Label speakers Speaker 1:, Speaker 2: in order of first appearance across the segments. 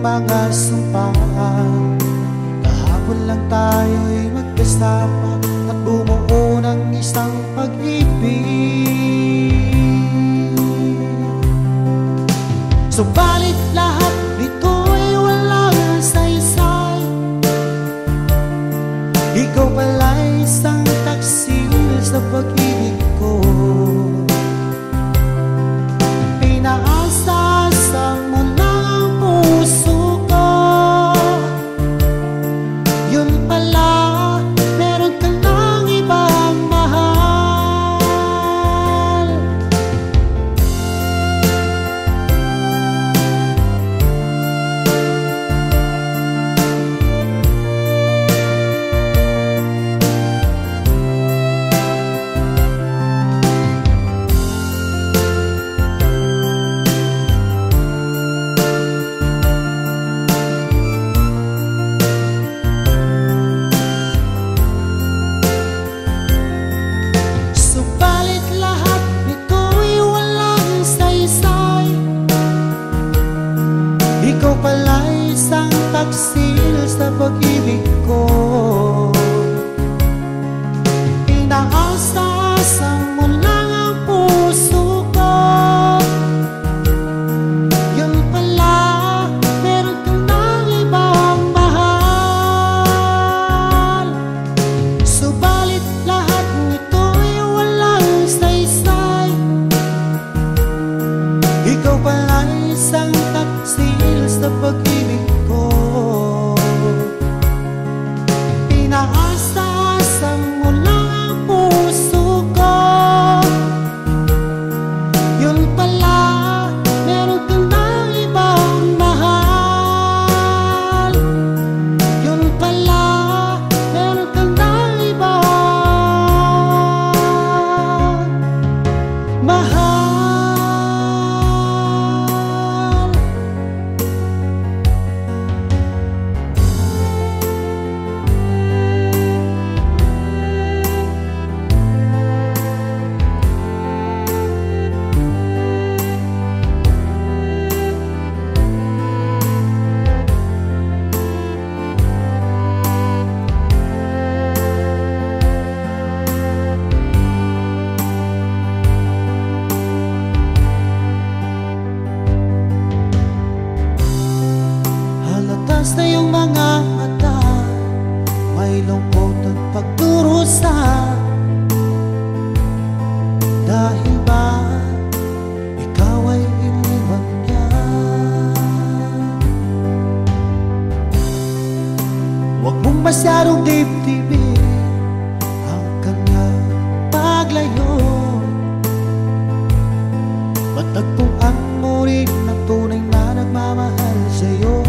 Speaker 1: mga sumpaan. Kahapon lang tayo'y magkasama at bumuo ng isang pag-ibig. Subalit lahat nito'y walang saysay. Ikaw pala'y isang taksil sa pag-ibig ko. Pinaasa mo lang ang puso ko. Yun pala, meron ka ng ibang mahal. Ikaw pala'y isang taksil sa pag-ibig ko. Inaasa mo lang ang puso ko. Yun pala, meron ka ng ibang mahal. Subalit lahat nito'y walang saysay. Ikaw pala'y isang taksil sa pag-ibig ko. Pinaasa mo lang ang puso ko. Yun pala, meron ka ng ibang mahal. Yun pala, meron ka ng ibang mahal. Na iyong mga mata, may lungkot at pagdurusa. Dahil ba ikaw ay iniwan niya? Huwag mong masyadong dibdibin ang kanyang paglayo. Matagpuan mo rin ang tunay na nagmamahal sa'yo.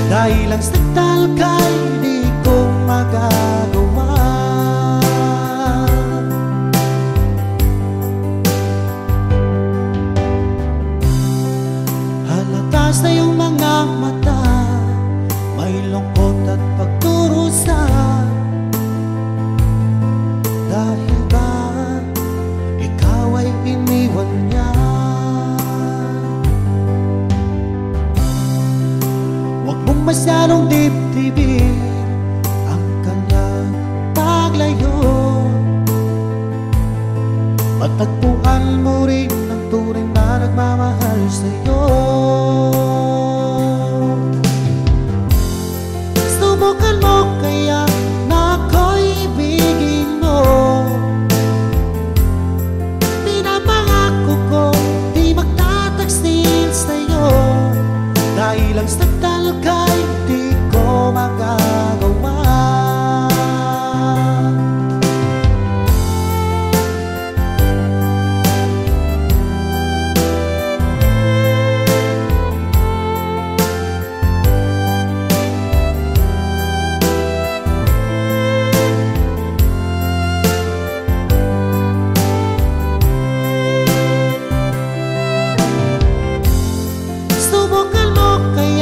Speaker 1: Dahil ang sakdal ka'y di ko magagawa. Halata sa iyong mga mata, may lungkot at pagdurusa. Dahil ba ikaw ay iniwan niya? Masyadong dibdibin ang kanyang paglayo. Matagpuan mo rin ang tunay na nagmamahal sa'yo. Subukan mo kaya na ako'y ibigin mo. Pinapangako ko di magtataksil sa'yo. Dahil ang sakdal ka'y di ko magagawa. Subukan mo kaya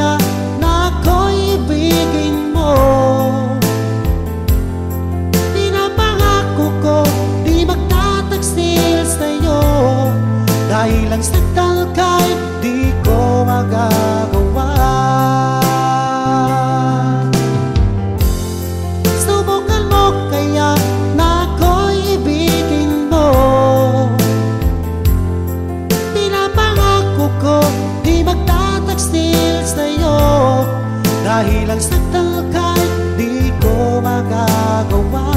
Speaker 1: Dahil ang saktan kahit di ko magagawa.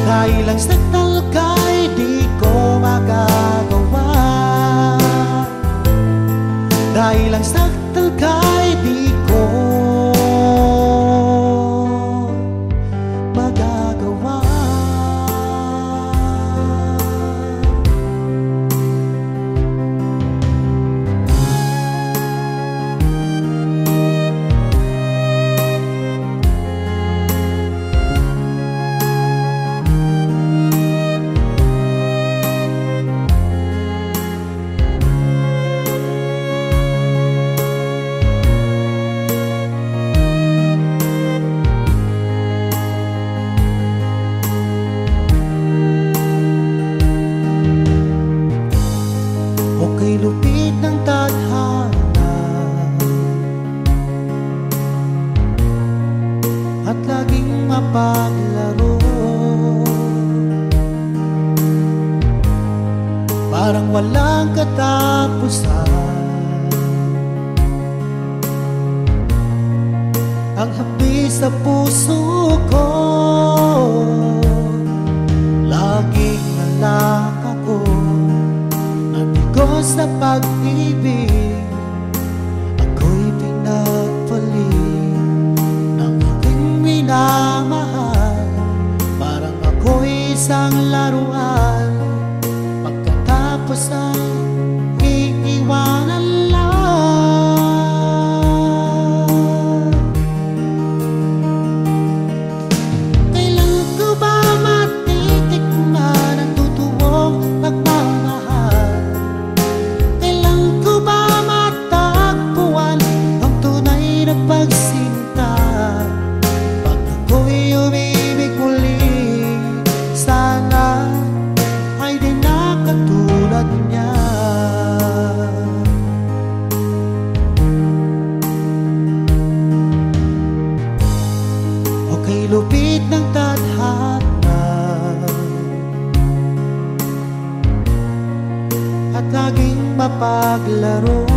Speaker 1: Dahil ang saktan kahit di ko magagawa. Dahil ang saktan kahit di ko magagawa. Kay lupit ng tadhana at laging mapaglaro, parang walang katapusan. Ang hapdi sa puso ko, laging nalang ako sa pag-ibig. Ako'y pinagpalit ng aking minamahal. Parang ako'y isang laruan, pagkatapos ay iiwanan lang. Kailan ko ba matitikman ang totoong pagmamahal? Pagsinta, pag ako'y umibig muli, sana ay di na katulad niya. O kay lupit ng tadhana at laging mapaglaro,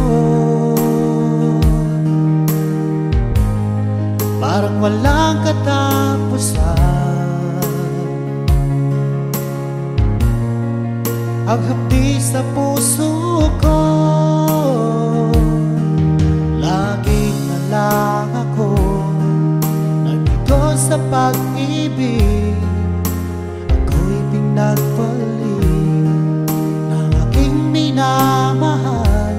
Speaker 1: parang walang katapusan. Ang hapdi sa puso ko, laging na lang ako nandito sa pag-ibig. Ako'y pinagpalit ng aking minamahal.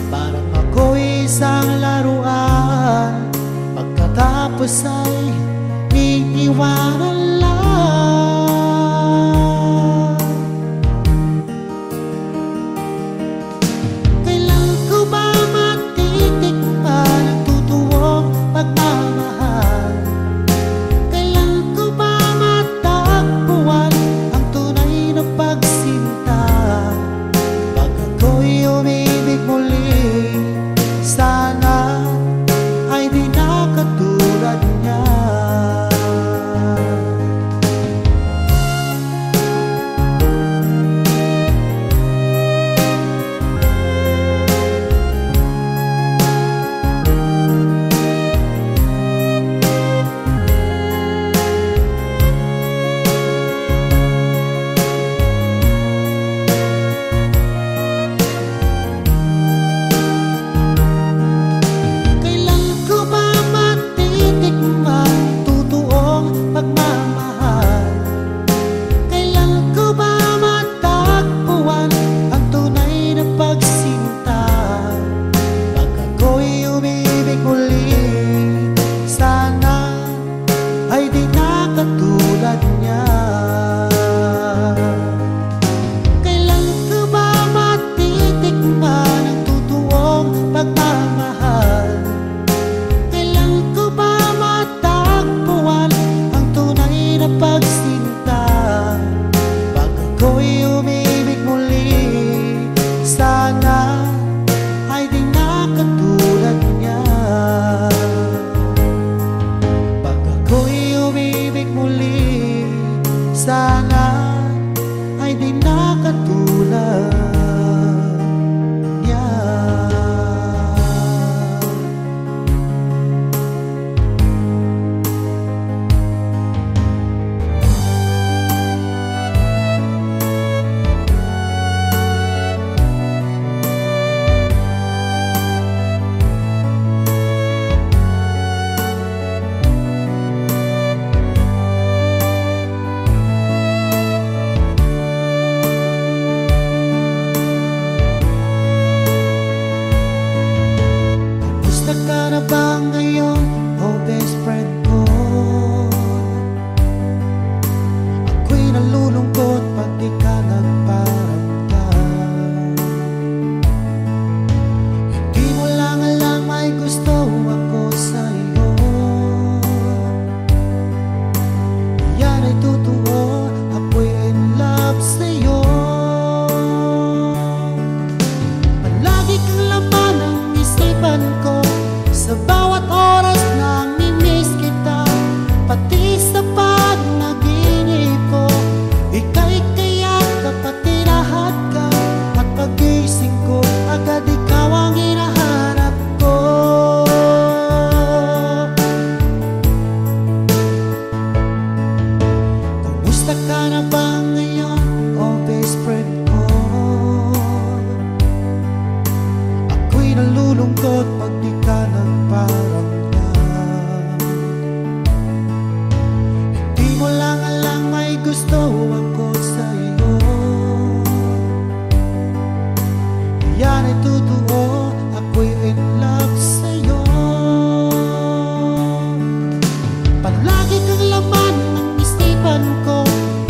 Speaker 1: Parang ako'y isang laruan, pagkatapos ay iiwanan lang. Kailan ko ba matitikman ang totoong pagmamahal? Kailan ko ba matagpuan ang tunay na pagsinta? Pag ako'y umibig muli, sana ay di na katulad niya. nalulungkot pag di ka nagparamdam. Hindi mo lang alam may gusto ako sa iyo. Yan ay totoo, ako'y in love sa'yo. Palagi kang laman ng isipan ko,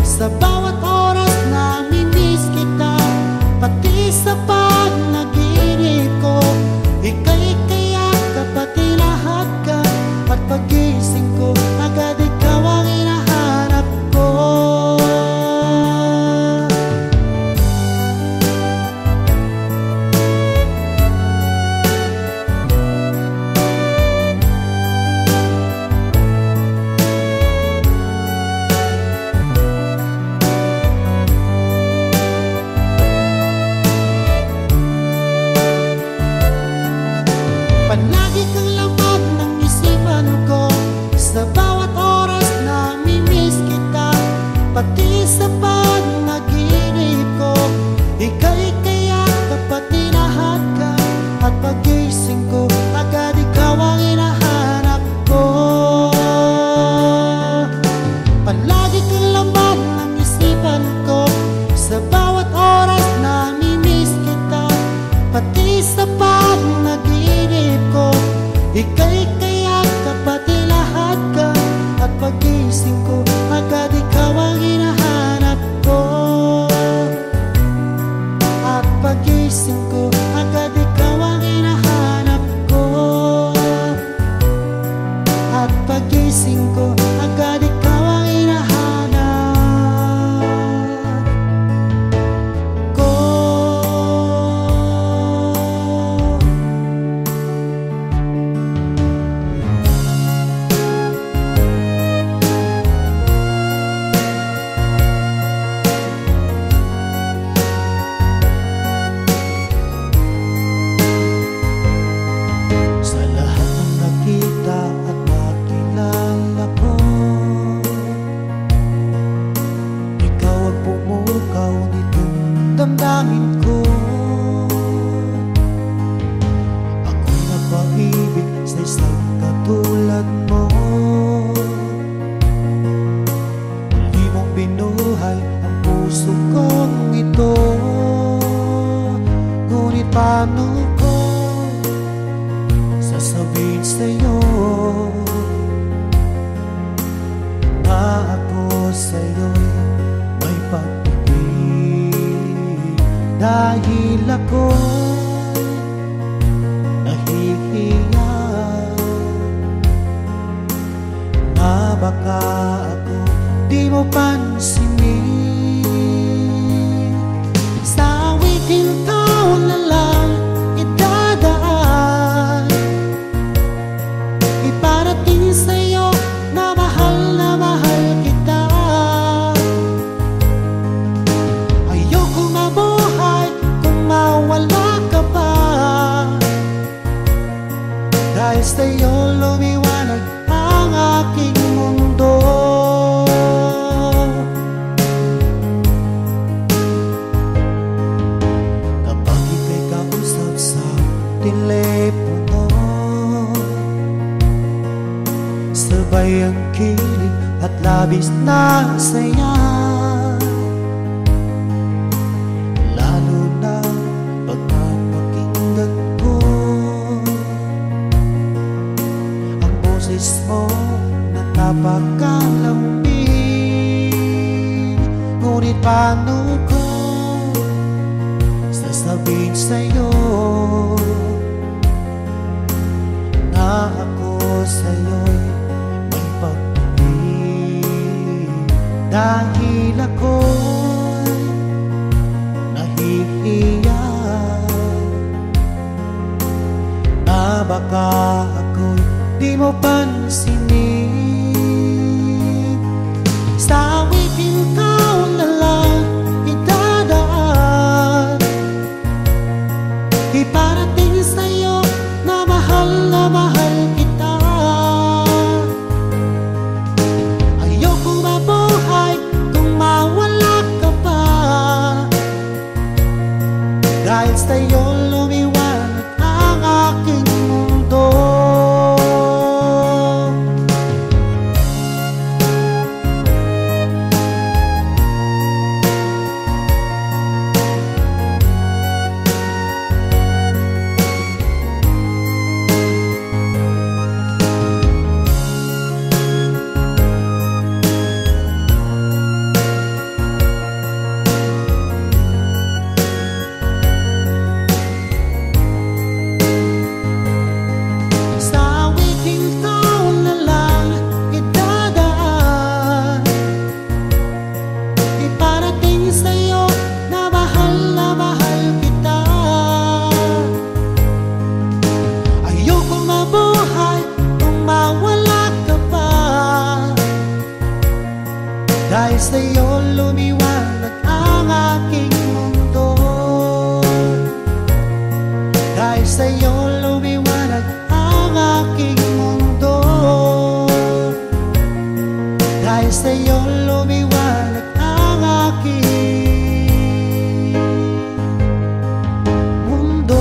Speaker 1: sa bawat oras namimiss kita. Pati sa panaginip ko, ika'y kayak pati lahat ka. At pagising ko, agad ikaw ang hinahanap ko. Palagi kang laman ng isipan ko, sa bawat oras namimiss kita. Pati sa panaginip ko, ika'y kayak pati lahat ka. At pagising ko, agad ikaw ang hinahanap ko. Palagi kang laman ng isipan ko, sa bawat oras namimiss kita. Pati sa panaginip ko, ika'y kayak pati lahat ka. At pagising ko, agad ikaw ang hinahanap ko. At pagising ko, agad ikaw ang hinahanap ko. At pagising ko, agad ikaw ang hinahanap ko. Sa lahat ng nakita at nakilala ko, ikaw ang pumukaw nitong damdamin ko. Ako'y napaibig sa isang katulad mo. Muli mong binuhay ang puso kong ito. Ngunit paano ko sasabihin sa'yo na ako sa'yo'y may pag-ibig? Dahil ako'y nahihiya na baka ako di mo pansinin. Sa awiting taon na lang idadaan, iparating sa'yo na mahal kita. Ayoko mabuhay kung mawala ka pa. Dahil sa'yo lumiwanag ang aking mundo. Kapag ika'y kausap sa telepono, sabay ang kilig at labis na saya. Lalo na pag napakinggan ko ang boses mo na napakalambing. Ngunit paano ko sasabihin sa'yo na ako sa'yo'y may pag-ibig? Dahil ako'y nahihiya na baka ako'y di mo pansinin. Sa awiting taon na lang idadaan, iparating sa'yo na mahal kita. Ayokong mabuhay kung mawala ka pa. Dahil sa'yo lumiwanag ang Dahil sa'yo lumiwanag ang aking mundo. Dahil sa'yo lumiwanag ang aking mundo. Dahil sa'yo lumiwanag ang aking mundo.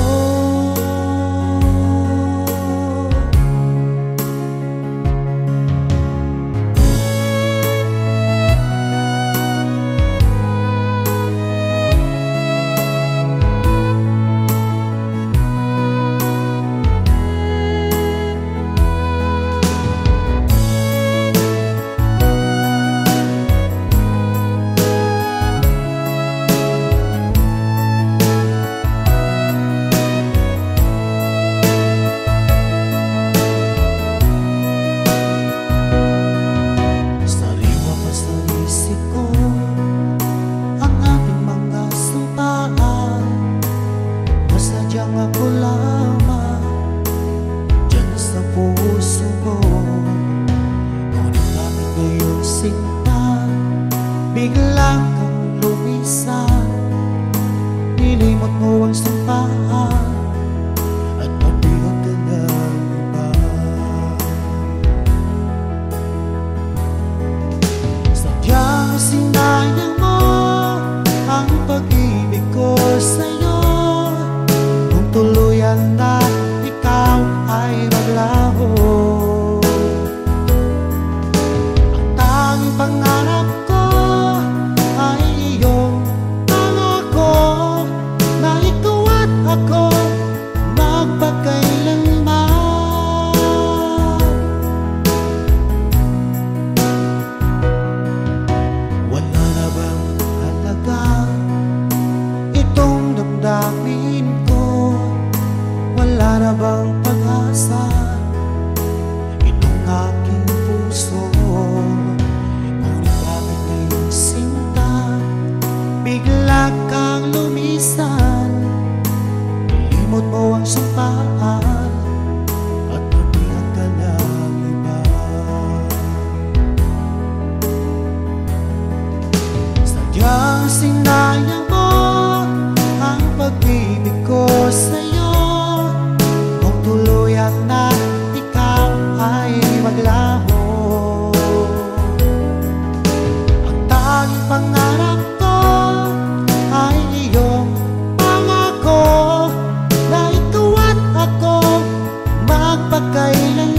Speaker 1: Sadyang ako lamang dyan sa puso mo. Ngunit bakit ngayon sinta biglang kang lumisan? Nilimot mo ang sampaan at pabigod ka ng iba. Sadyang sinayang mo ang pag-ibig ko sa'yo. Tuluyan na ikaw ay maglaho. Ang tanging pangarap ko ay iyong pangako na ikaw at ako magpakailanman. Wala na bang halaga itong damdamin ko? Wala na bang pag-asa itong aking puso? Ngunit bakit ngayon sinta bigla kang lumisan? Nilimot mo ang sampaan at pabigod ka ng iba. Sadyang sinayang mo ang pag-ibig ko sa'yo. Tuluyan na ikaw ay maglaho. Ang tanging pangarap ko ay iyong pangako na ikaw at ako magpakailanman.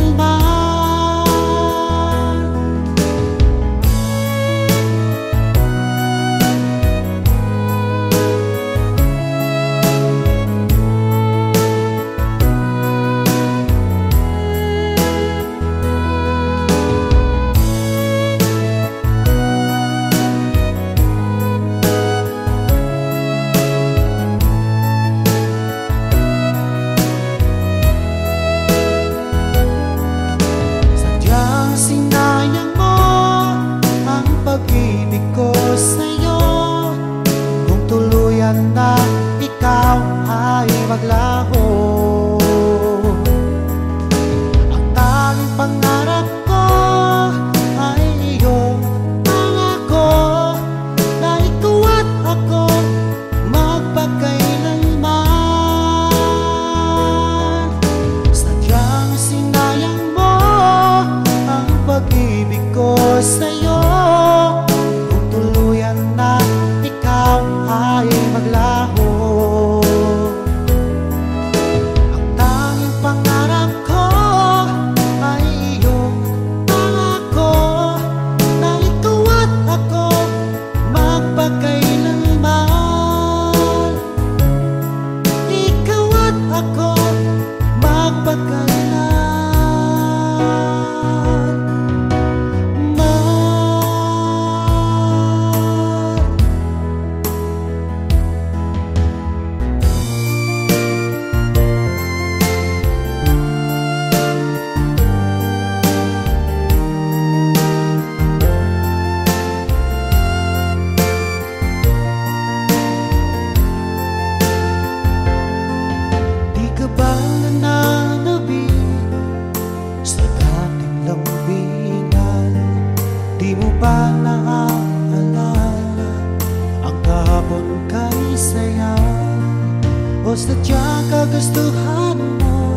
Speaker 1: sadyang kagustuhan mo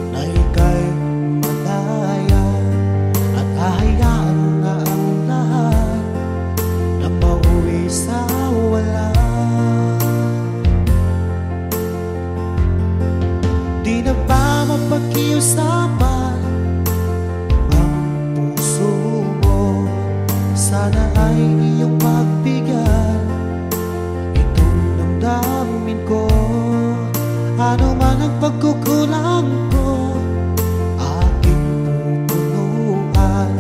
Speaker 1: na ika'y malaya at hahayaan na ang lahat na mauwi sa wala. Di na ba mapag-iusapan ang puso mo? Sana ay iyong pagbigyan itong damdamin ko. Ano man ang pagkukulang ko, aking pupunuan.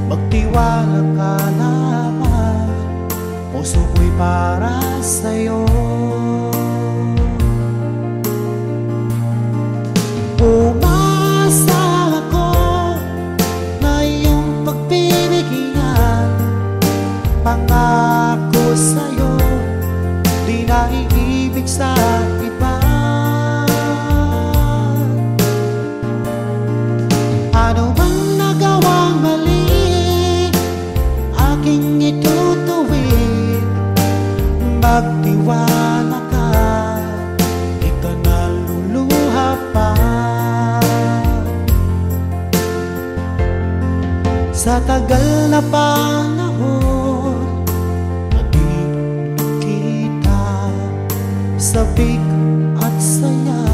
Speaker 1: Magtiwala ka naman, puso ko'y para sa'yo. Umasa ako na iyong pagbibigyan. Pangako sa'yo, di na iibig sa iba. Ano bang nagawang mali, aking itutuwid. Magtiwala ka, di ka naluluha pa. Sa tagal na panahon, naging kita, sabik at saya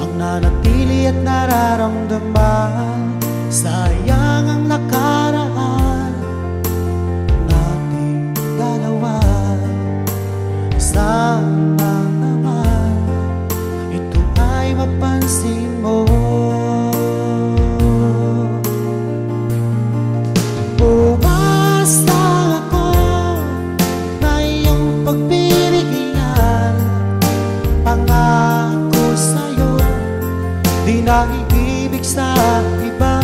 Speaker 1: ang nanatili at nararamdaman. Sayang ang nakaraan nating dalawa. Sana naman ito ay mapansin mo. Umasa ako na iyong pagbibigyan. Pangako sa'yo, di na iibig sa iba.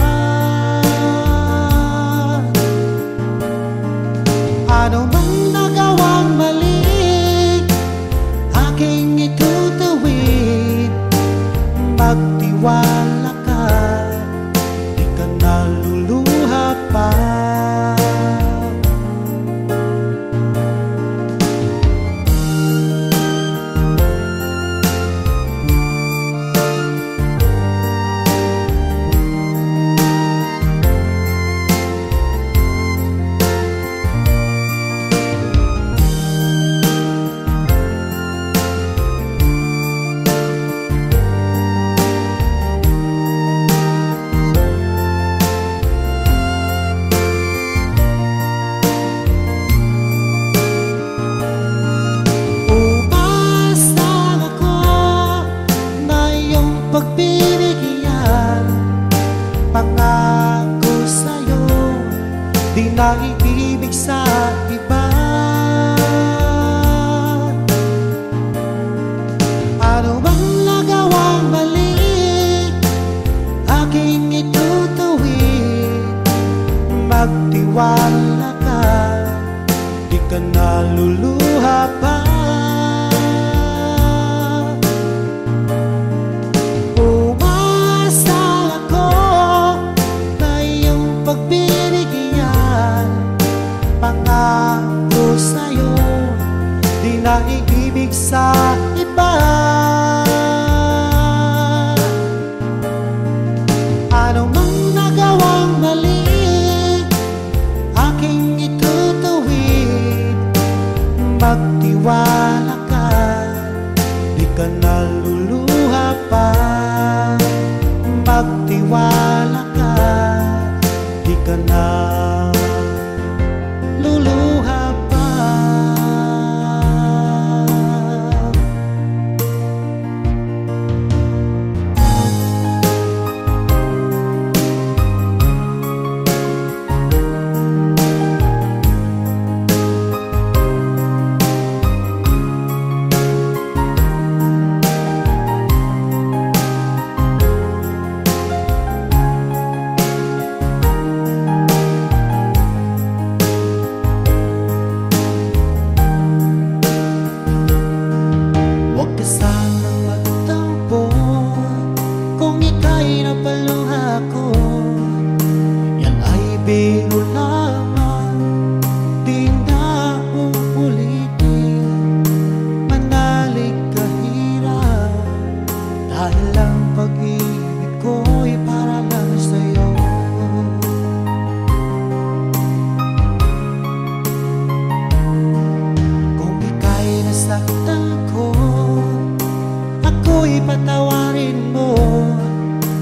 Speaker 1: Ano bang nagawang mali, aking itutuwid. Magtiwala ka, di ka naluluha pa. Pagbibigyan, pangako sa'yo, di na iibig sa iba. Ano bang nagawang mali, aking itutuwid. Magtiwala ka, di ka naluluha pa.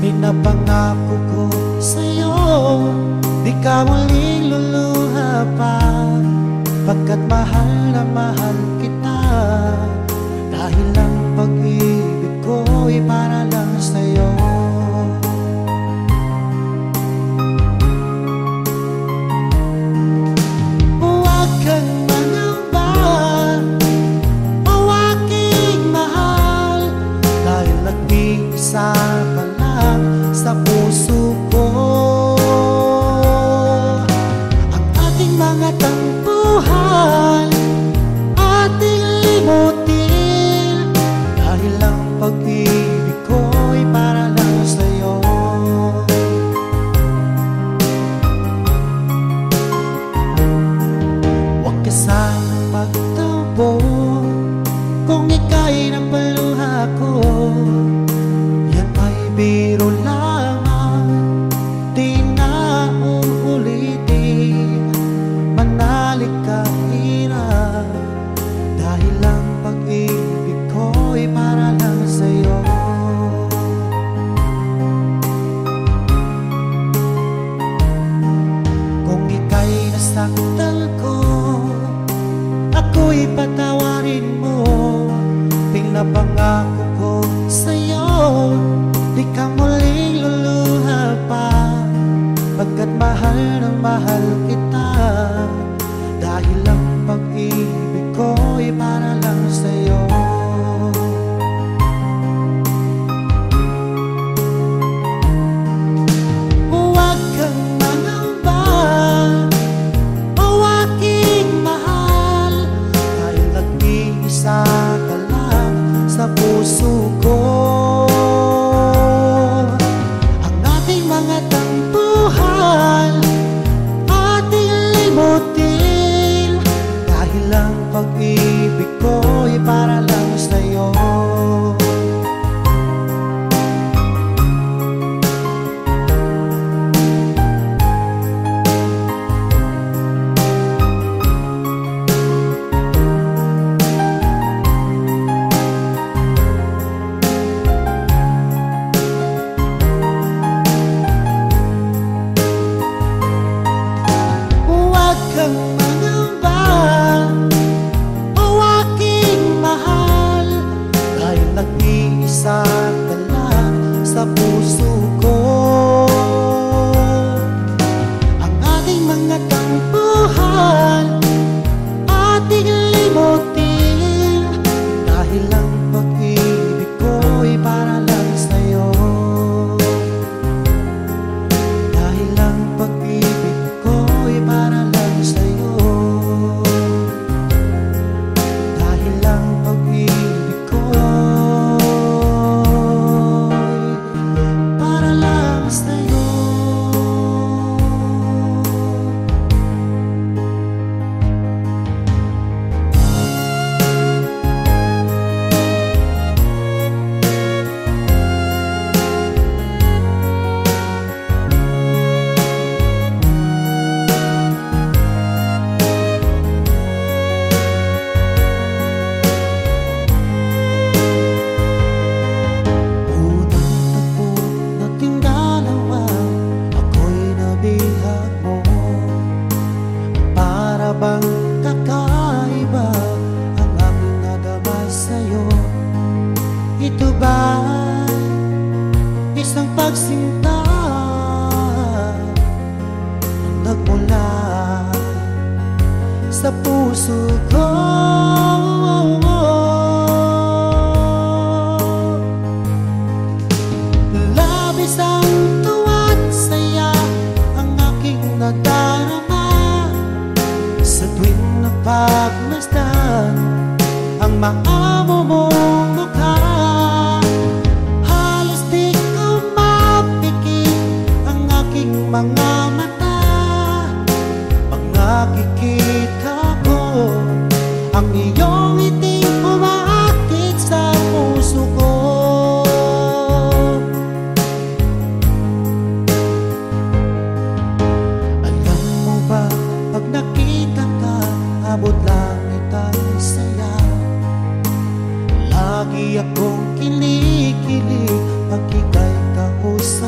Speaker 1: Pinapangako ko sa'yo, di ka muling luluha pa, pagkat mahal na mahal kita. Dahil ang pag-ibig ko'y para lang sa'yo. Huwag kang mangamba, o aking mahal, dahil nag-iisa ka lang sa puso ko. Ang ating mga tampuhan, ating limutin, dahil ang pag-ibig ko'y para lang sa'yo. Huwag ka sanang magtampo kung ika'y napaluha ko. Yan ay biro lamang, di na uulitin. Manalik ka hirap, dahil ang pag-ibig ko'y para lang sa'yo. Kung ika'y nasaktan ko, ako'y patawarin mo. Pinapangako ko sa'yo, di ka muling luluha pa, pagkat mahal na mahal kita. Dahil ang pag-ibig ko'y para lang sa'yo. Huwag kang mangamba, o aking mahal, dahil nag-iisa ka lang sa puso ko. Ang ating mga tampuhan, ating limutin, dahil ang pag-ibig ko'y para lang sa'yo. Huwag kang mangamba, o aking mahal, dahil nag-iisa ka lang sa puso ko. Ang ating mga tampuhan, ating limutin, dahil ang pag-ibig ko'y para lang sa'yo. Dahil ang pag-ibig ko'y para lang sa'yo. Dahil ang pag-ibig ko'y para lang sa'yo. Unang tagpo nating dalawa, ako'y nabihag mo. Para bang kakaiba ang aming nadama sa'yo. Ito ba'y isang pagsinta na nagmula sa puso ko? Labis ang tuwa't saya ang aking nadarama sa tuwing napagmasdan ang maamo mong mukha. Halos di ko mapikit ang aking mga mata pag nakikita ko ang iyong ngiting umaakit sa puso ko. Alam mo ba, pag nakita ka, abot langit ang saya. Lagi akong kinikilig pag ika'y kausap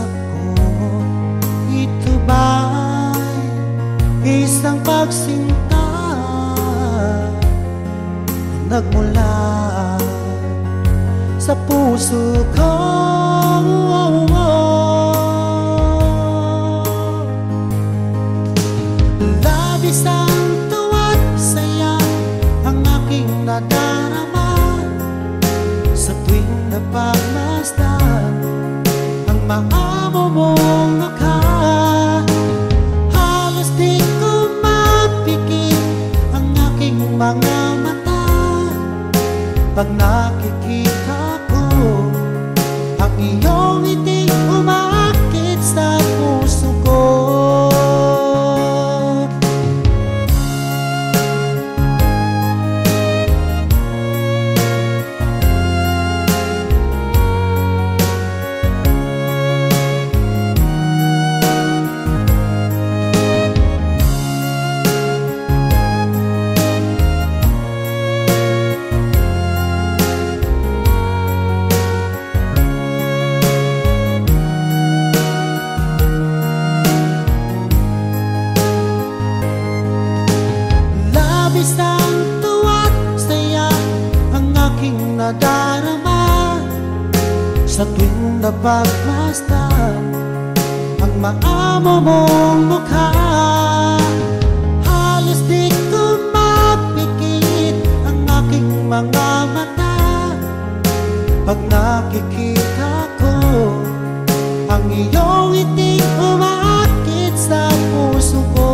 Speaker 1: maamo mong mukha. Halos di ko mapikit ang aking mga mata pag nakikita ko ang iyong ngiti umaakit sa puso ko. Isang tuwa't saya ang aking nadarama sa tuwing napagmasdan ang maamo mong mukha. Halos di ko mapikit ang aking mga mata pag nakikita ko ang iyong ngiti umaakit sa puso ko.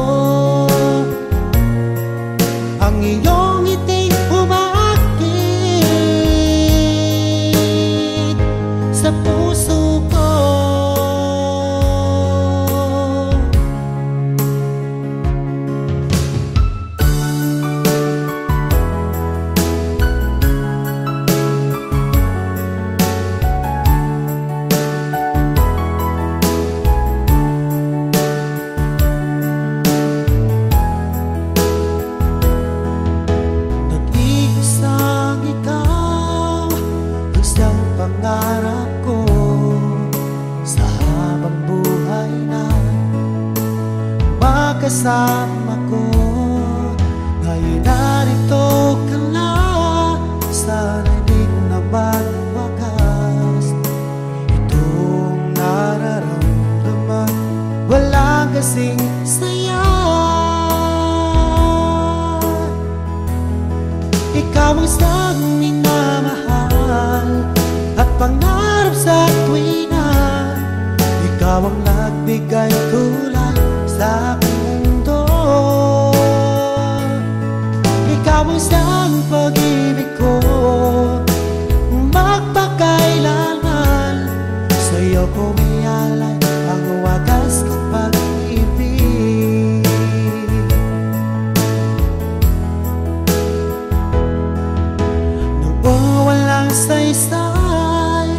Speaker 1: Ang iyong ngiti umaakit sa puso ko. Pangarap ko sa habang buhay na magkasama ko. Ngayon narito ka na, sana'y di na magwakas. Itong nararamdaman walang kasing saya. Ikaw ang isang minamahal at pangarap sa tuwina. Ikaw ang nagbigay kulay sa aking mundo. Ikaw ang isang pag-ibig ko magpakailanman. Sa'yo ko ialay ang wagas kong pag-ibig. Noong walang saysay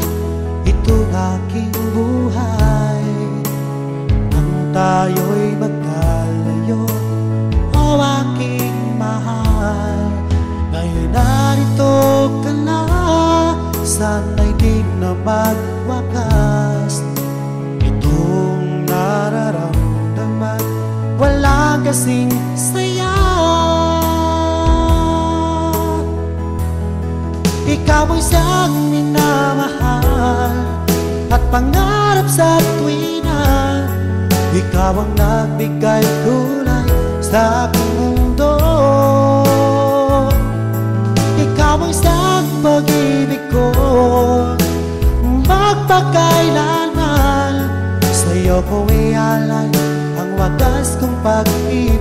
Speaker 1: itong aking buhay, nang tayo'y magkalayo, o aking mahal. Ngayon narito ka na, sana'y di na magwakas. Itong nararamdaman walang kasing saya. Ikaw ang isang minamahal at pangarap sa tuwina. Ikaw ang nagbigay kulay sa aking mundo. Ikaw ang isang pag-ibig ko magpakailanman. Sa'yo ko ialay ang wagas kong pag-ibig.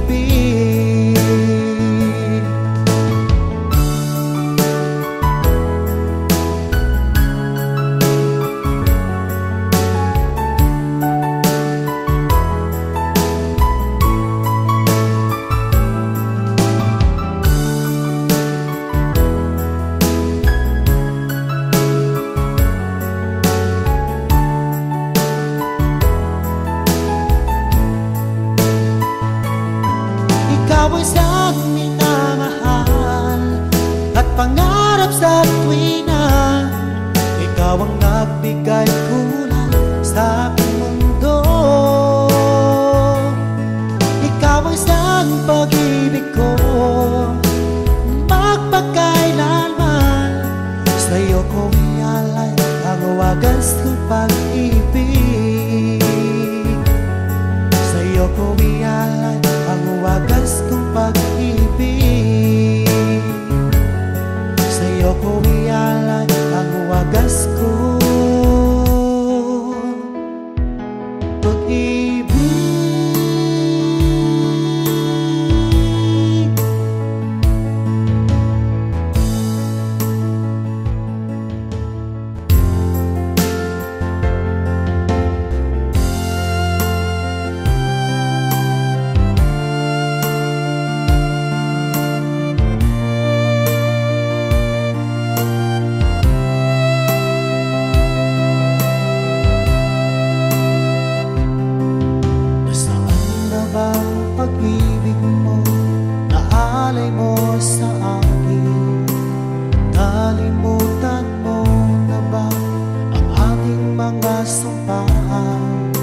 Speaker 1: sumpaan.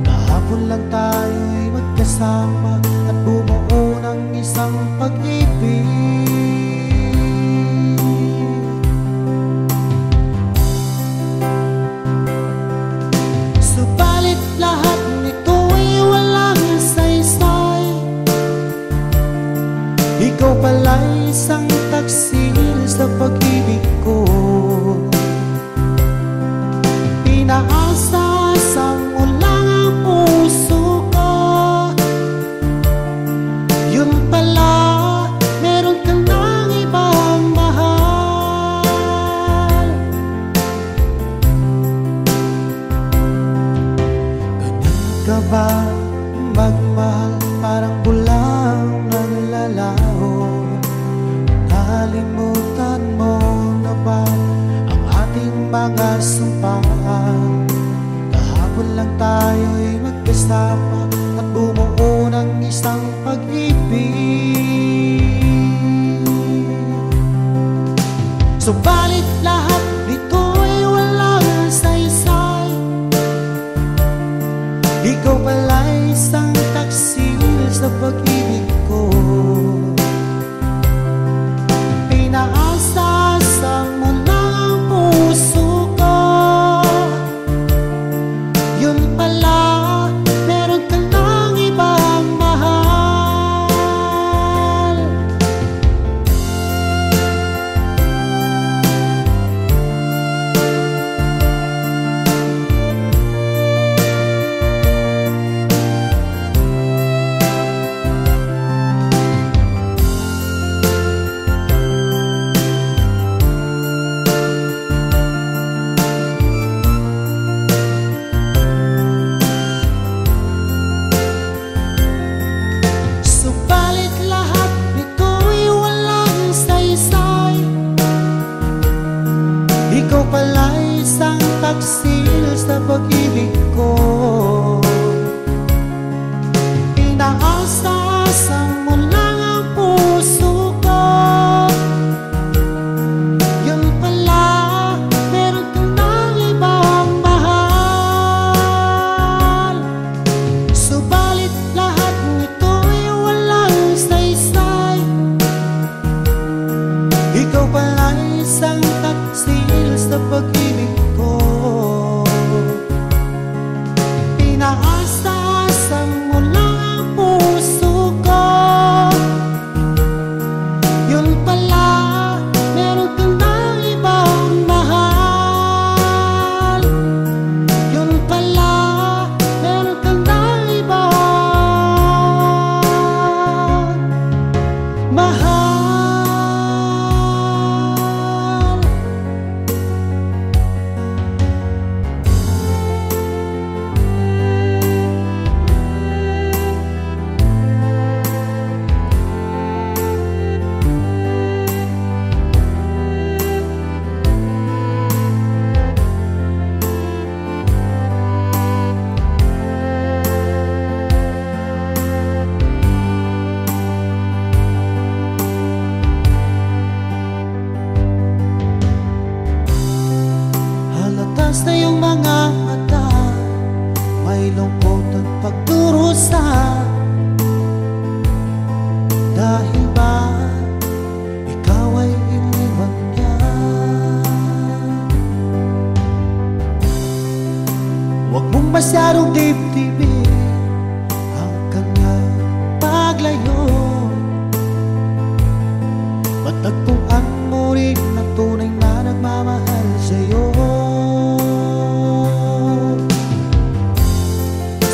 Speaker 1: Kahapon lang tayo'y magkasama at bumuo ng isang pag-ibig. Subalit lahat nito'y walang saysay. Ikaw pala'y isang taksil sa pag-ibig ko. Pinaasa mo lang ang puso ko. Yun pala, meron ka ng ibang mahal. Ganun ka ba magmahal? Parang bulang naglalaho. Nalimutan mo na ba ang ating mga sumpaan? Kahapon lang tayo'y magkasama at bumuo ng isang pag-ibig. Subalit lahat nito'y walang saysay. Ikaw pala'y isang taksil sa pag-ibig ko. Pinaasa mo lang ang puso ko. Yun pala, meron ka ng ibang mahal. Subalit lahat nito'y walang saysay. Ikaw pala'y isang taksil sa pag-ibig ko. Pinaasa mo lang ang puso ko. Yun pala, meron ka ng ibang mahal. Subalit lahat nito'y walang saysay. Ikaw pala'y isang taksil sa pag-ibig ko. Pinaasa mo lang ang puso ko. Yun pala, meron ka ng ibang mahal. Yun pala, meron ka ng ibang mahal. Halatas na yung mga mata, may lungkot at pagdurusa. Dahil ba ikaw ay iniwan niya? Huwag mong masyadong dibdibin ang kanyang paglayo. Matagpuan mo rin na tunay na nagmamahal sa'yo.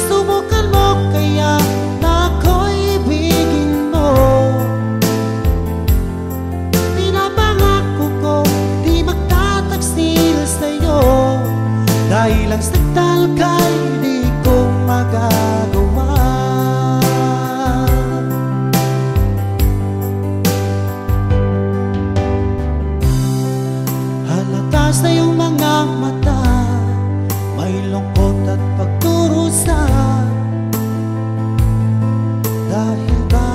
Speaker 1: Subukan mo kaya na ako'y ibigin mo. Pinapangako ko di magtataksil sa'yo. Dahil ang saktal ka'y di ko magagawa. Halatas na yung mga mata, may lungkot at pagdurusa. Dahil ba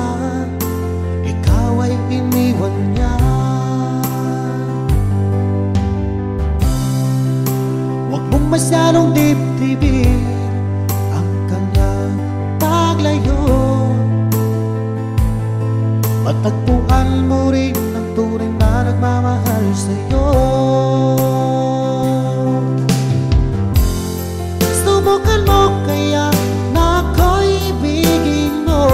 Speaker 1: ikaw ay iniwan niya? Huwag mong masyadong dibdibin Subukan mo kaya na ako'y ibigin mo.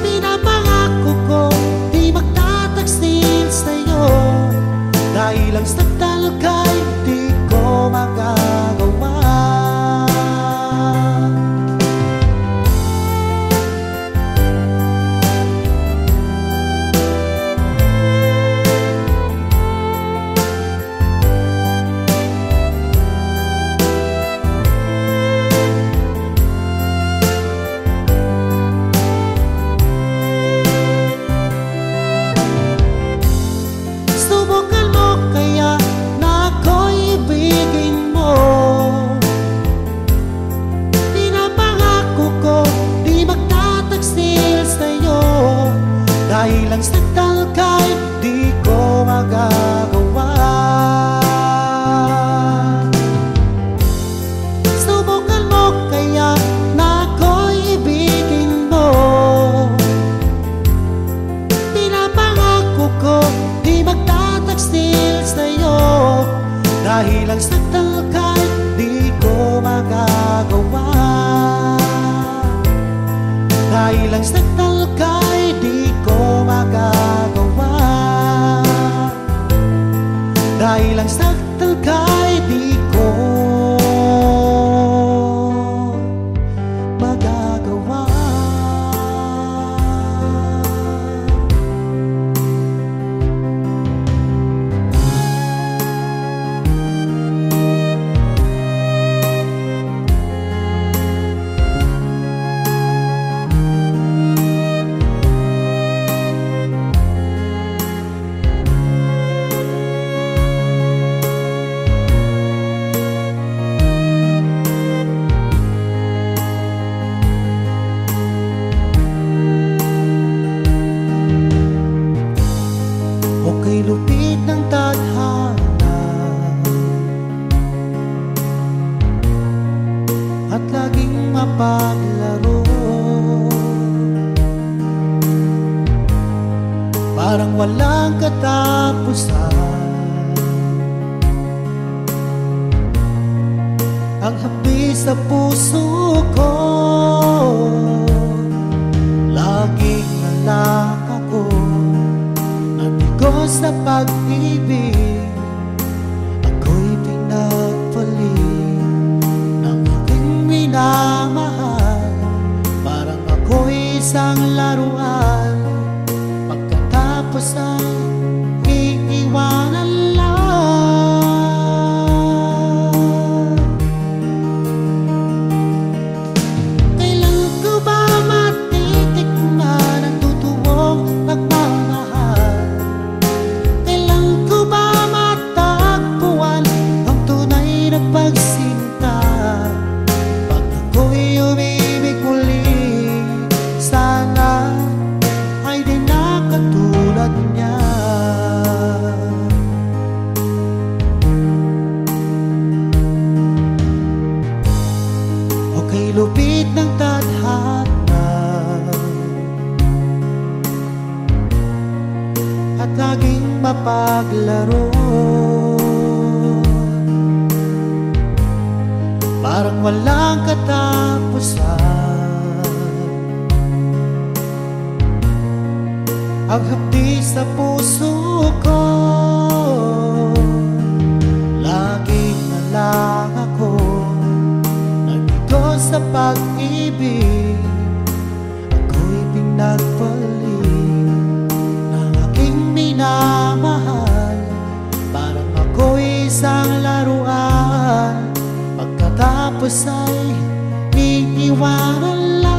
Speaker 1: Pinapangako ko di magtataksil sa'yo, dahil ang sakdal ka'y di ko magagawa. Dahil ang sakdal ka'y di ko magagawa. Subukan mo kaya na ako'y ibigin mo. Pinapangako ko di magtataksil sa'yo, dahil ang sakdal ka'y di ko magagawa. Dahil ang sakdal ka'y di ko magagawa. Dahil ang sakdal ka'y di ko magagawa. Kay lupit ng tadhana at laging mapaglaro, parang walang katapusan. Ang hapdi sa puso ko, laging nalang ako sa pag-ibig. Ako'y pinagpalit ng aking minamahal, parang ako'y isang laruan, pagkatapos ay iiwanan lang. Kailan ko ba matitikman ang totoong pagmamahal? Pagsinta, pag ako'y umibig muli, sana ay di na katulad niya. O kay lupit ng tadhana at laging mapaglaro, parang walang katapusan. Ang hapdi sa puso ko, laging na lang ako nagbigo sa pag-ibig. Ako'y pinagpalit ng aking minamahal, parang ako'y isang laruan, pagkatapos ay iiwanan lang.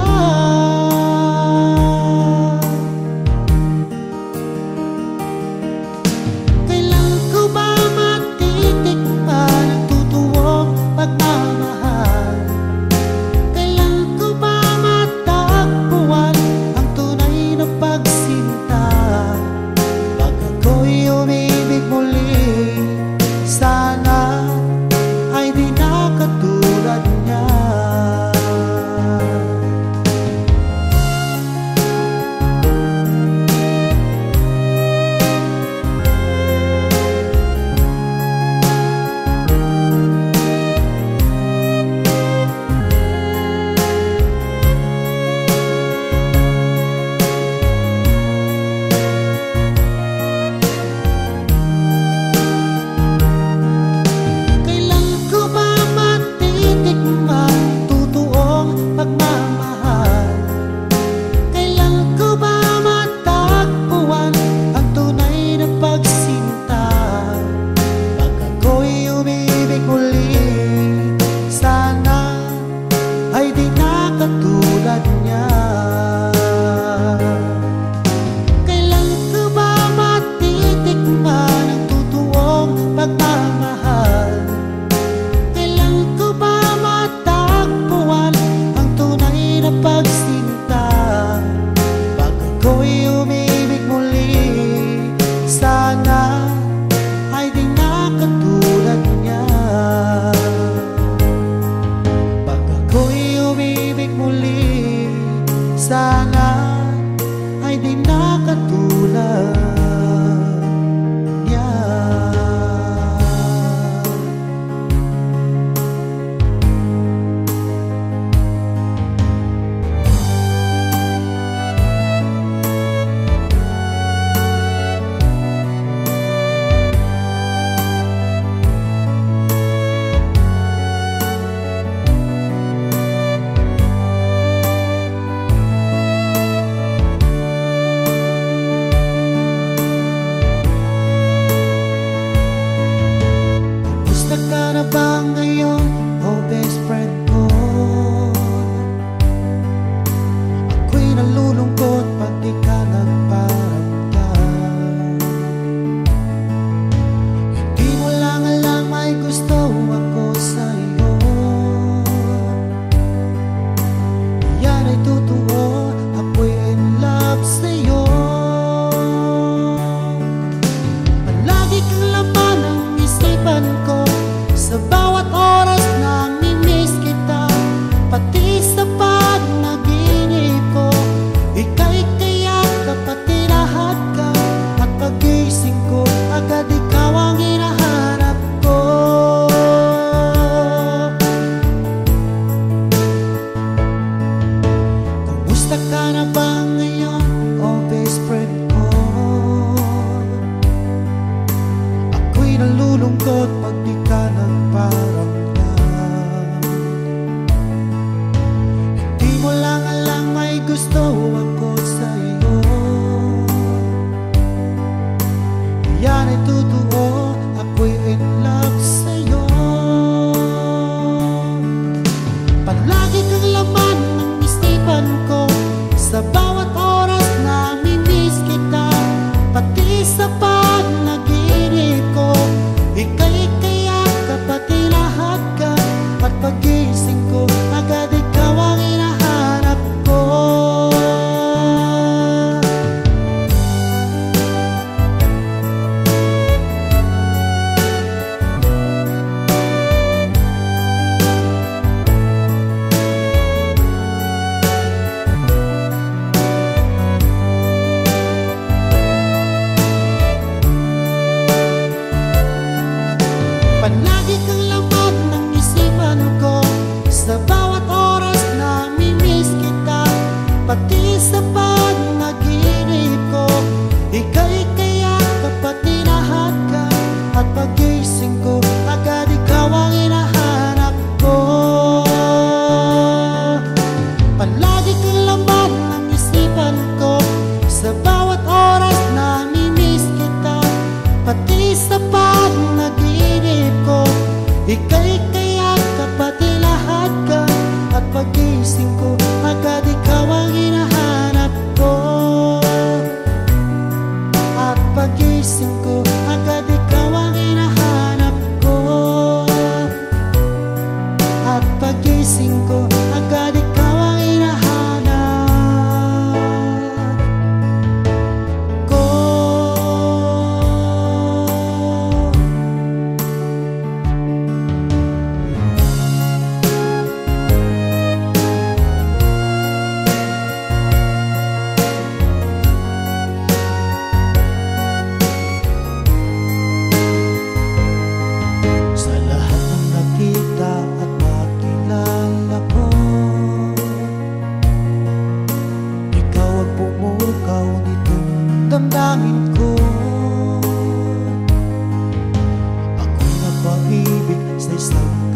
Speaker 1: Kailan ko ba matitikman ang totoong pagmamahal? Kailan ko ba matagpuan ang tunay na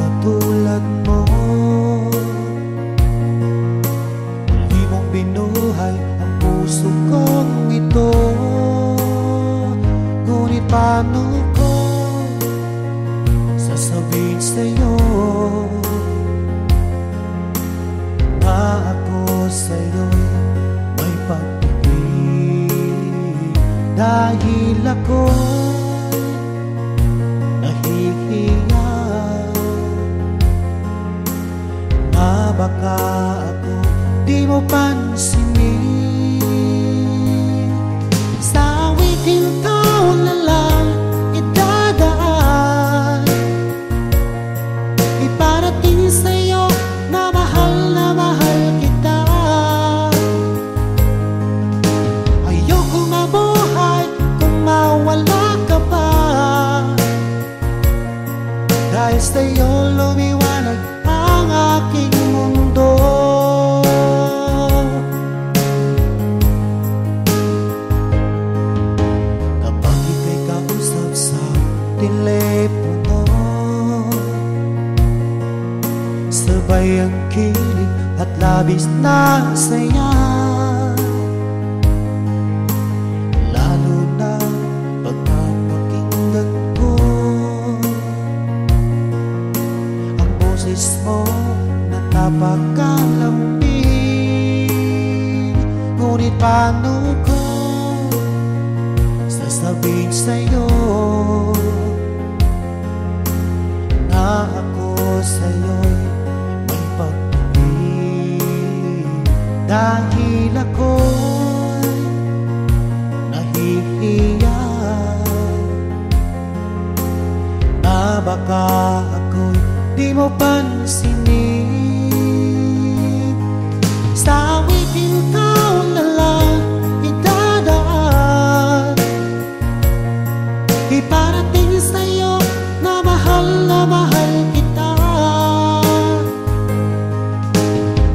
Speaker 1: katulad mo. Muli mong binuhay ang puso kong ito. Ngunit paano ko sasabihin sa'yo na ako sa'yo'y may pag-ibig? Dahil ako'y nahihiya na baka ako di mo pansinin. Sa awiting taon na lang idadaan, iparating sa'yo na mahal kita. Ayoko mabuhay kung mawala ka pa, dahil sa'yo lumiwanag ang aking mundo. Kapag ika'y kausap sa telepono, sabay ang kilig at labis na saya. Lalo na pag napakinggan ko ang boses mo na napakalambing. Ngunit paano ko sasabihin sa'yo na ako sa'yo'y may pag-ibig? Dahil ako'y nahihiya na baka ako'y di mo pansinin. Sa awiting taon na lang idadaan, iparating sa'yo na mahal kita.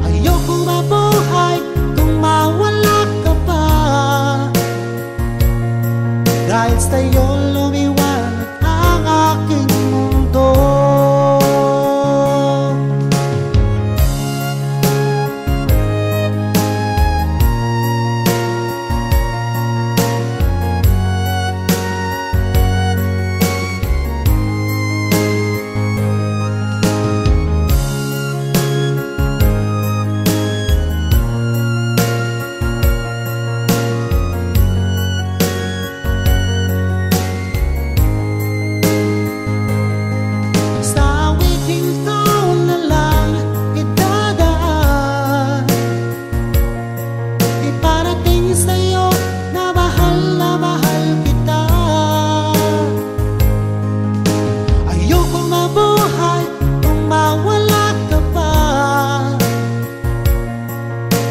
Speaker 1: Ayokong mabuhay kung mawala ka pa, dahil sa'yo lumiwanag ang aking mundo.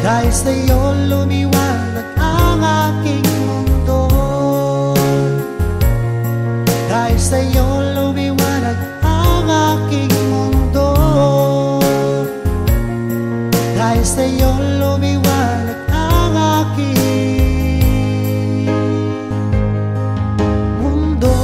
Speaker 1: Dahil sa'yo lumiwanag ang aking mundo. Dahil sa'yo lumiwanag ang aking mundo. Dahil sa'yo lumiwanag ang aking mundo.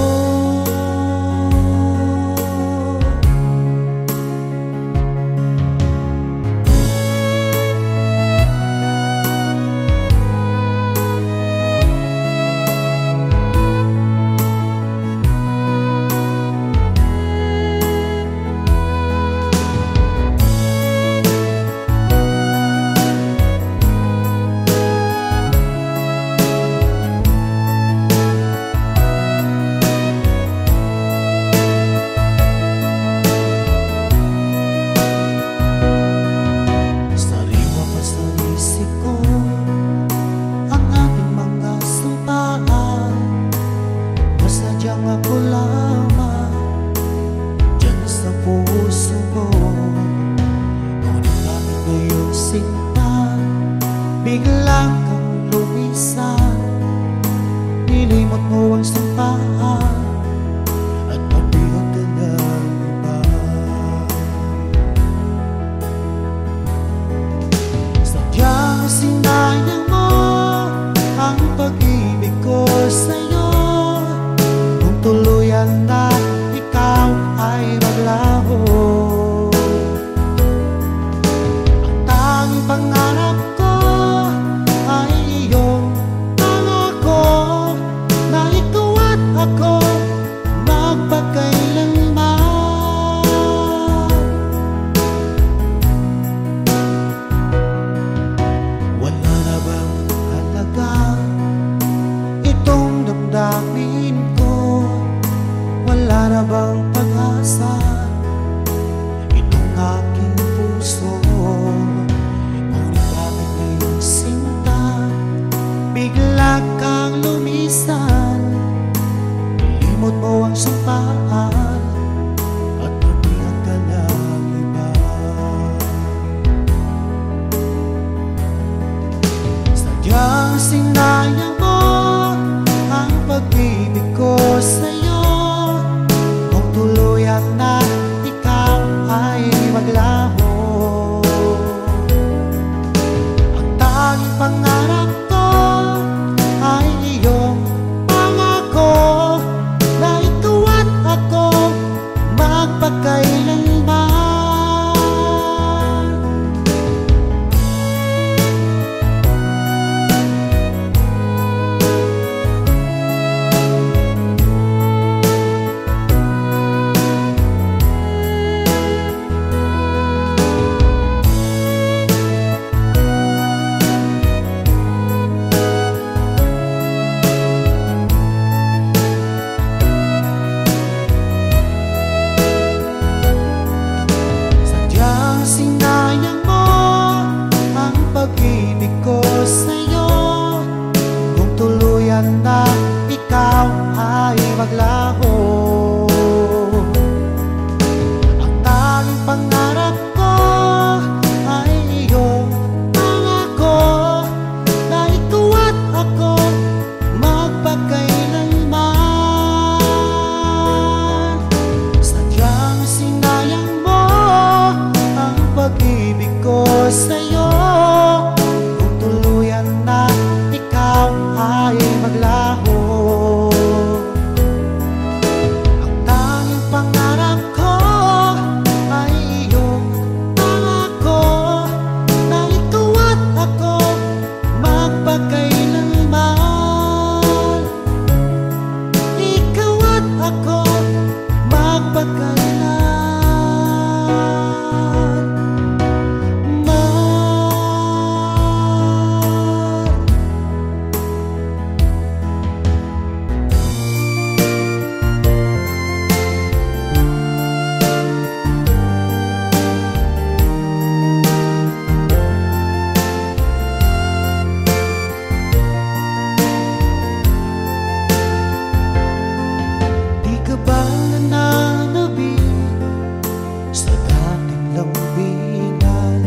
Speaker 1: lambingan.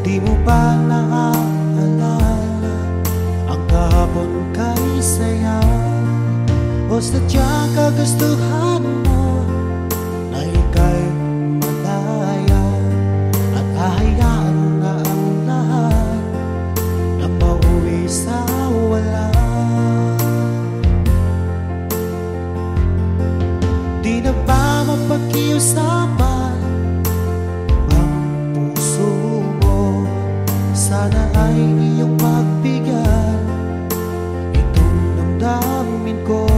Speaker 1: Di mo ba naaalala ang kahapon kay saya? O sadyang kagustuhan mo na ika'y malaya at hahayaan na ang lahat na mauwi sa wala? Di na ba mapag-iusapan ang puso mo? Sana ay iyong pagbigyan itong damdamin ko.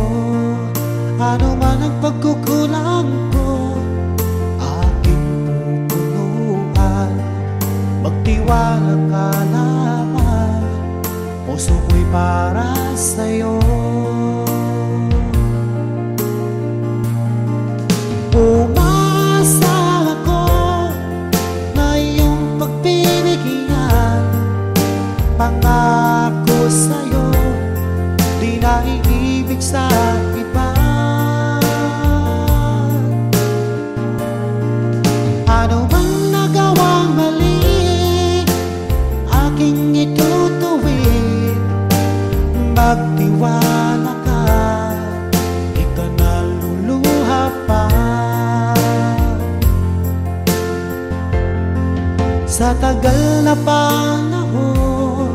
Speaker 1: Ano man ang pagkukulang ko, aking pupunuan. Magtiwala ka naman, puso ko'y para sa'yo. Umasa ako na iyong pagbibigyan. Pangako sa'yo, di na iibig sa iba. Ano bang nagawang mali, aking itutuwid. Magtiwala ka, di ka naluluha pa. Sa tagal na panahon,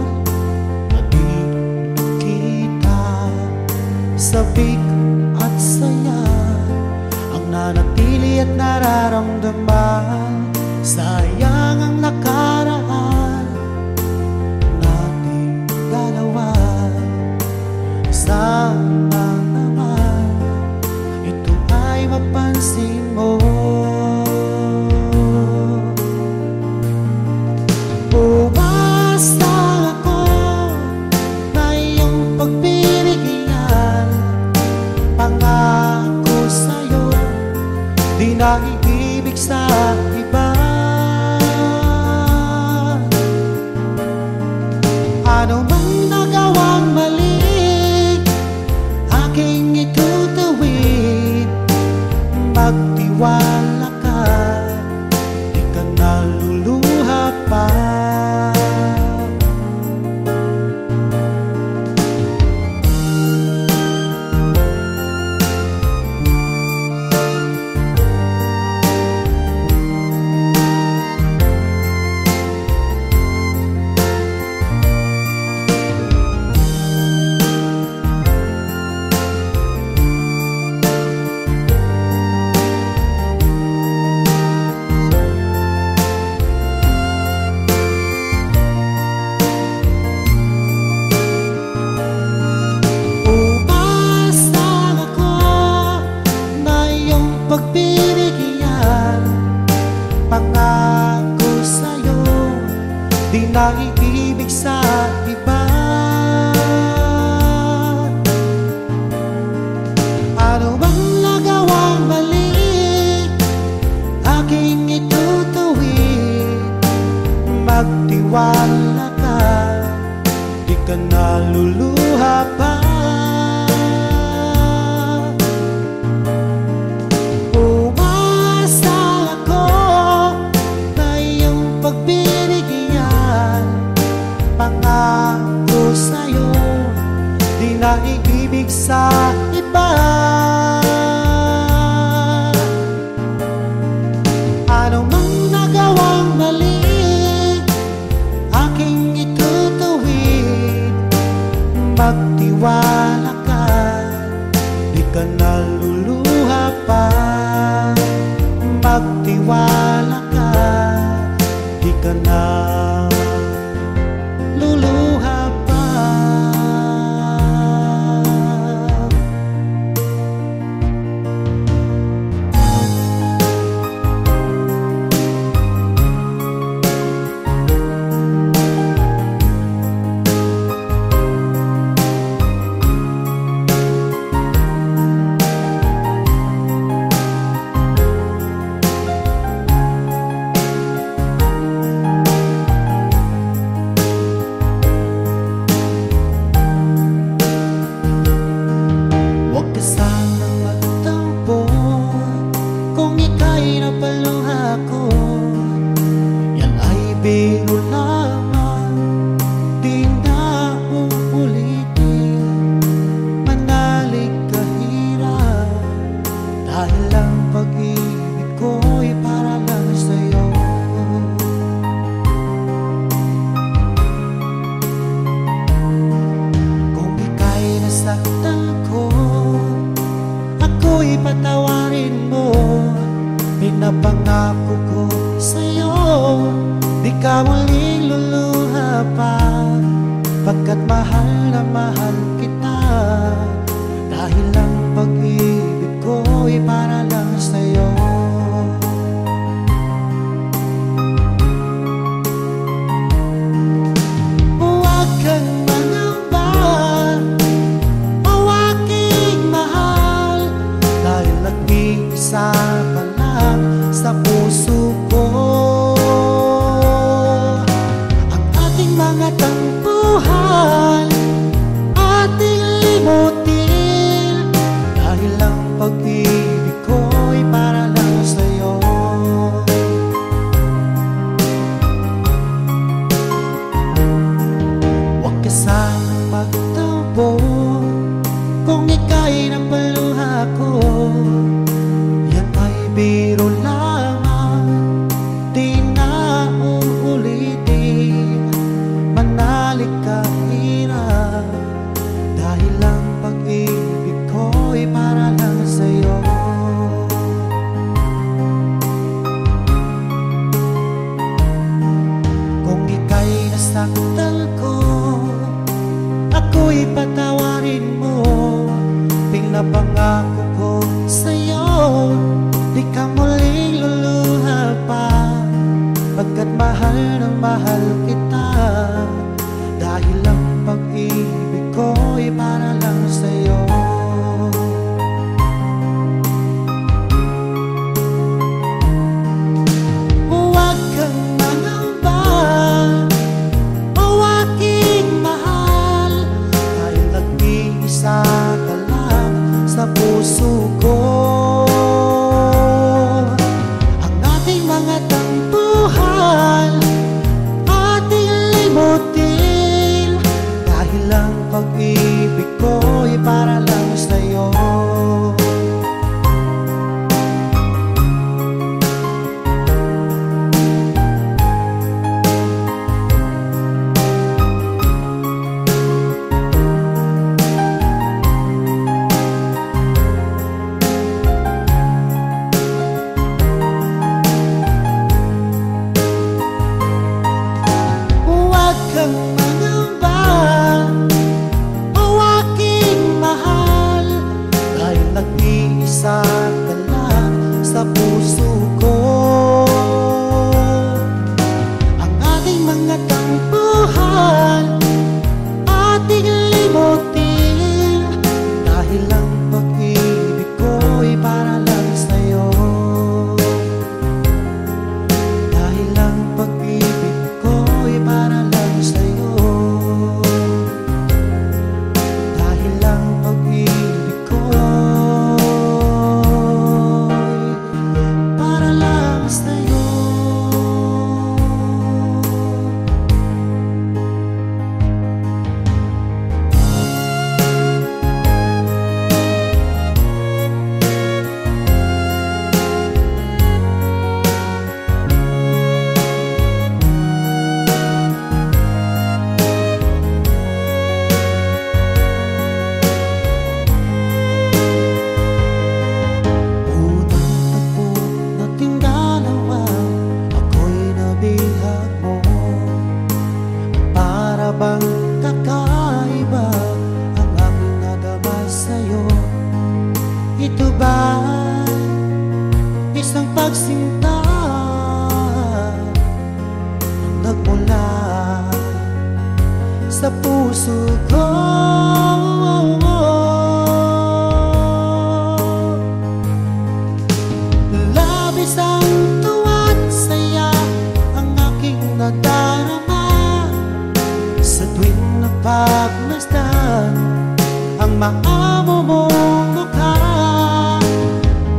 Speaker 1: naging kita, sabik at saya ang nanatili at nararamdaman. Sayang ang nakaraan nating dalawa. Sana naman ito ay mapansin mo. Basta ako na iyong pagbibigyan. Pangako sa'yo, di na iibig sa iba. Ano mang nagawang mali, aking itutuwid. Magtiwala ka, di ka naluluha pa. Pagbibigyan, pangako sa'yo, di na iibig sa iba. Ano bang nagawang mali, aking itutuwid. Magtiwala ka, di ka naluluha pa. Pangako sa'yo, di na iibig sa iba. Ano mang nagawang mali, aking itutuwid. Magtiwala ka muling luluha pa, pagkat mahal na mahal kita. Dahil ang pag-ibig ko'y para lang sa'yo. Huwag kang mangamba, o aking mahal, dahil nag-iisa ka lang sa puso ko. Ang ating mga tampuhan, ating limutin, dahil ang pag-ibig ko'y para lang sa'yo. Huwag ka sanang magtampo kung ika'y napaluha ko. Yan ay biro lamang, di na uulitin. Manalik ka hirap, dahil ang pag-ibig ko'y para lang sa'yo. Kung ika'y nasaktan ko, ako'y patawarin mo. Pinapangako ko sa'yo, di ka muling luluha pa, pagkat mahal na mahal kita. Dahil ang pag-ibig ko'y para lang sa'yo. Huwag kang mangamba, o aking mahal, dahil nag-iisa ka lang sa puso ko. Ang ating mga tampuhan, ating limutin, dahil ang pag-ibig ko'y para lang sa'yo. Huwag kang mangamba, o aking mahal, dahil nag-iisa ka lang sa puso ko. Ang ating mga tampuhan, ating limutin, dahil ang pag-ibig ko'y para lang sa'yo. Dahil ang pag-ibig ko'y para lang sa'yo. Dahil ang pag-ibig ko'y para lang sa'yo. Unang tagpo nating dalawa, ako'y nabihag mo. Para bang kakaiba ang aking nadama sa'yo. Ito ba isang pagsinta na nagmula sa puso ko? Labis ang tuwa't saya ang aking nadarama sa tuwing napagmasdan ang maamo mong mukha.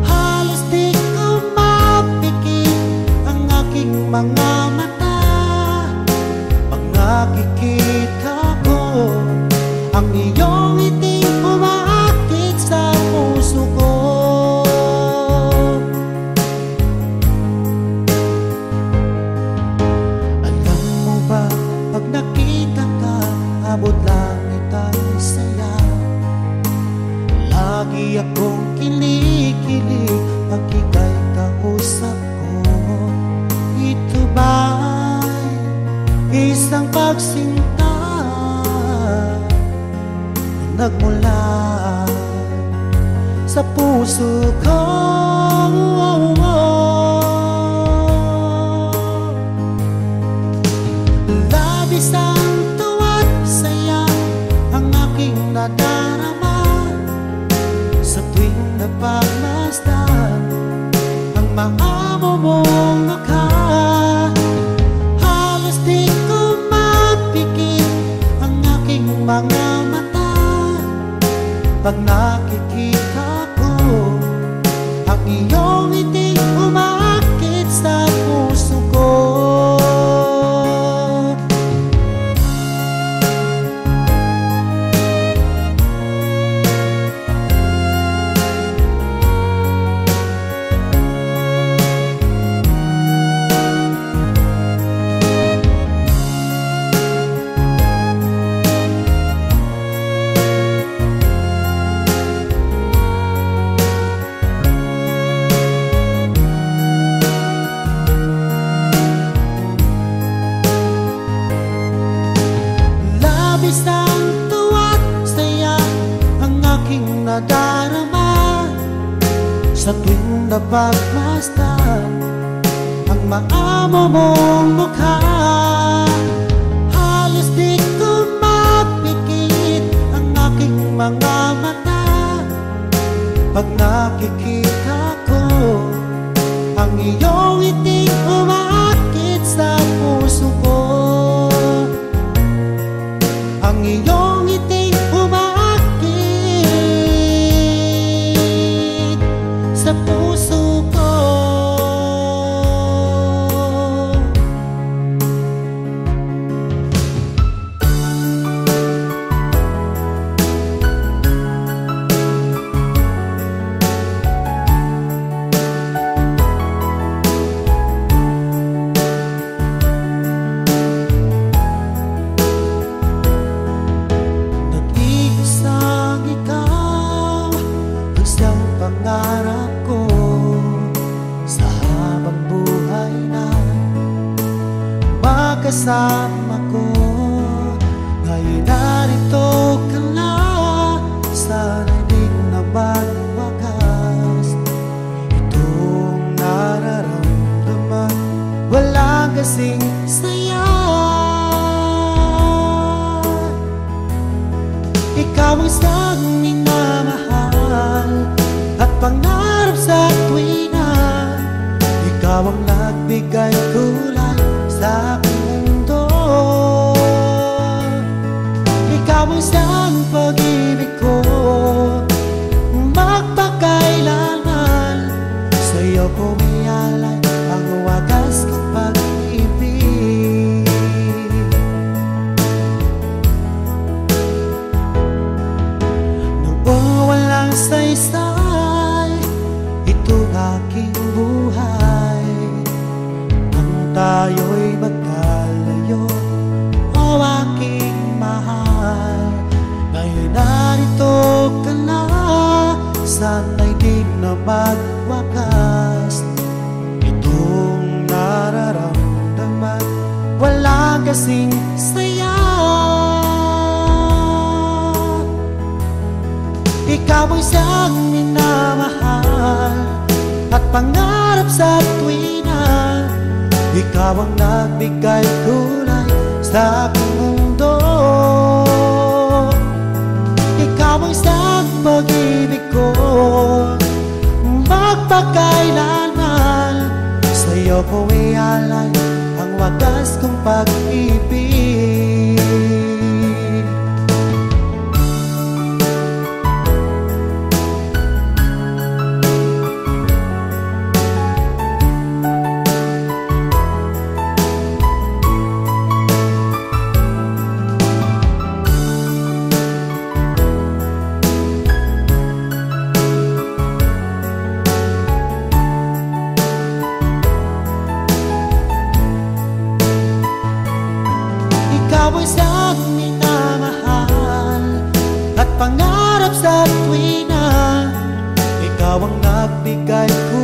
Speaker 1: Halos di ko mapikit ang aking mga mata pag nakikita ko ang iyong ngiting umaakit sa puso ko. Alam mo ba, pag nakita ka, abot langit ang saya. Lagi akong kinikilig pag ika'y kausap ko. Ito ba isang pagsinta na nagmula sa puso ko. Labis ang tuwa't saya ang aking nadarama sa tuwing napagmasdan ang maamo mong mukha. Halos di ko mapikit ang aking mga mata pag nakikita ko ang iyong ngiti umaakit sa puso ko. Labis ang tuwa't saya ang aking nadarama sa tuwing napagmasdan ang maamo mong mukha. Halos di ko mapikit ang aking mga mata pag nakikita ko ang iyong ngiti umaakit sa puso ko. Ang iyong ngiti umaakit sa puso ko. Pangarap ko sa habang buhay na magkasama ko. Ngayon narito ka na, sana'y di na magwakas. Itong nararamdaman walang kasing saya. Ikaw ang isang minamahal at pangarap sa tuwina. Ikaw ang nagbigay kulay sa aking mundo. Ikaw ang isang pag-ibig ko magpakailanman. Sa'yo ko ialay ang wagas kong pag-ibig. Noong walang saysay itong aking buhay, nang tayo'y magkalayo, o aking mahal. Ngayon narito ka na, sana'y di na magwakas. Itong nararamdaman walang kasing saya. Ikaw ang isang minamahal at pangarap sa tuwina. Ikaw ang nagbigay kulay sa aking mundo. Ikaw ang isang pag-ibig ko magpakailanman. Sa'yo ko ialay ang wagas kong pag-ibig. Ikaw ang isang minamahal at pangarap sa tuwina. Ikaw ang nagbigay ko